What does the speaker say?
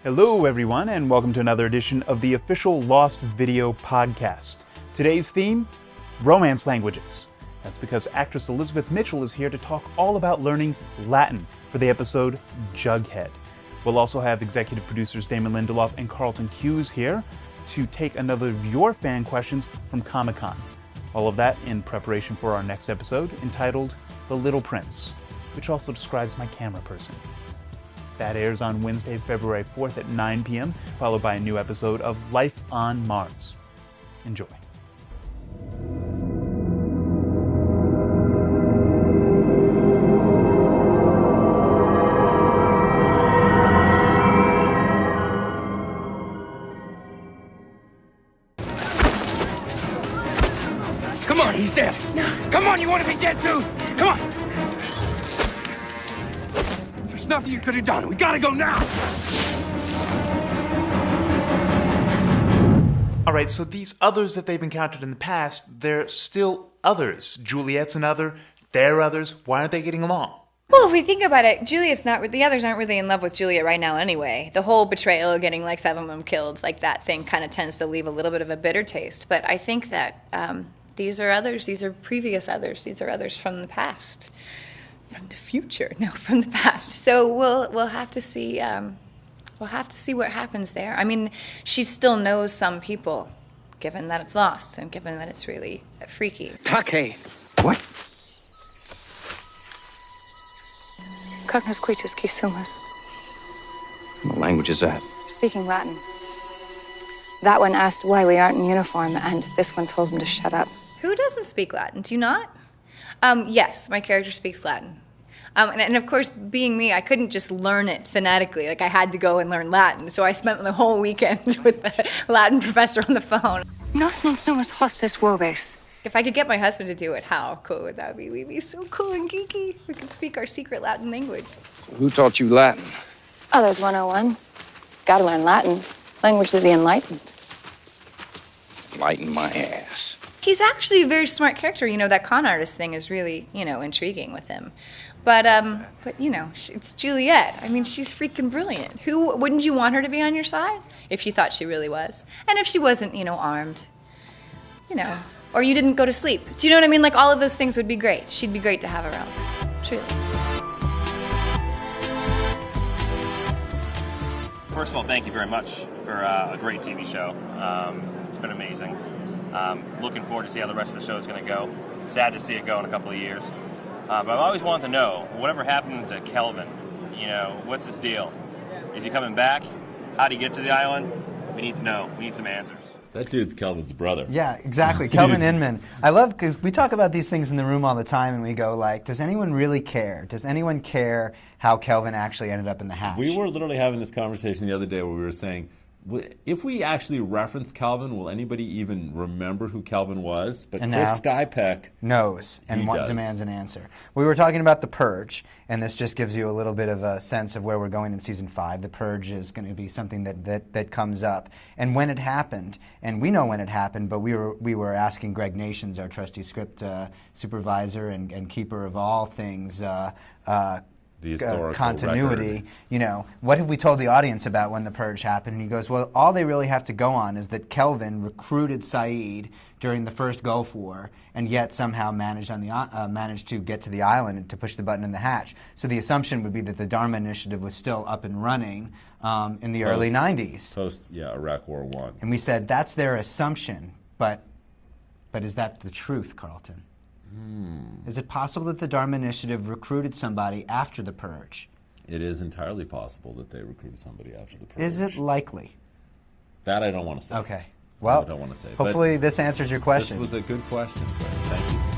Hello everyone, and welcome to another edition of the official Lost Video podcast. Today's theme, romance languages. That's because actress Elizabeth Mitchell is here to talk all about learning Latin for the episode Jughead. We'll also have executive producers Damon Lindelof and Carlton Cuse here to take another of your fan questions from Comic-Con. All of that in preparation for our next episode entitled The Little Prince, which also describes my camera person. That airs on Wednesday, February 4th at 9 p.m., followed by a new episode of Life on Mars. Enjoy. Come on, he's dead. No. Come on, you want to be dead too? Come on. There's nothing you could have done. We gotta go now. All right, so these others that they've encountered in the past, they're still others. Juliet's another, they're others. Why aren't they getting along? Well, if we think about it, the others aren't really in love with Juliet right now anyway. The whole betrayal, getting like 7 of them killed, like that thing kind of tends to leave a little bit of a bitter taste. But I think that these are others. These are previous others. These are others from the past, from the future. No, from the past. So we'll have to see. We'll have to see what happens there. I mean, she still knows some people, given that it's lost and given that it's really freaky. Take. What? Cognos quitus qui sumus. What language is that? Speaking Latin. That one asked why we aren't in uniform, and this one told him to shut up. Who doesn't speak Latin? Do you not? Yes, my character speaks Latin. And of course, being me, I couldn't just learn it phonetically. Like, I had to go and learn Latin. So I spent the whole weekend with the Latin professor on the phone. Nos non sumus hostes vobis. If I could get my husband to do it, how cool would that be? We'd be so cool and geeky. We could speak our secret Latin language. Who taught you Latin? Others 101. Gotta learn Latin. Language of the enlightened. Lighten my ass. He's actually a very smart character. You know, that con artist thing is really, intriguing with him. But it's Juliet. I mean, she's freaking brilliant. Wouldn't you want her to be on your side? If you thought she really was. And if she wasn't, armed. Or you didn't go to sleep. Do you know what I mean? Like, all of those things would be great. She'd be great to have around. Truly. First of all, thank you very much for a great TV show. It's been amazing. Looking forward to see how the rest of the show is going to go. Sad to see it go in a couple of years. But I've always wanted to know, whatever happened to Kelvin? What's his deal? Is he coming back? How did he get to the island? We need to know. We need some answers. That dude's Kelvin's brother. Yeah, exactly. Kelvin Inman. I love, because we talk about these things in the room all the time, and we go like, does anyone really care? Does anyone care how Kelvin actually ended up in the hatch? We were literally having this conversation the other day where we were saying, if we actually reference Kelvin, will anybody even remember who Kelvin was? But and Chris now Skypeck knows and demands an answer. We were talking about The Purge, and this just gives you a little bit of a sense of where we're going in Season 5. The Purge is going to be something that comes up. And when it happened, and we know when it happened, but we were asking Greg Nations, our trusty script supervisor and keeper of all things, the historical continuity, record. What have we told the audience about when the Purge happened? And he goes, well, all they really have to go on is that Kelvin recruited Saeed during the first Gulf War, and yet somehow managed to get to the island and to push the button in the hatch. So the assumption would be that the Dharma Initiative was still up and running in the early 90s. Iraq War I. And we said, that's their assumption, but is that the truth, Carlton? Is it possible that the Dharma Initiative recruited somebody after the Purge? It is entirely possible that they recruited somebody after the Purge. Is it likely? That I don't want to say. Okay. Well, I don't want to say. Hopefully this answers your question. This was a good question, Chris. Thank you.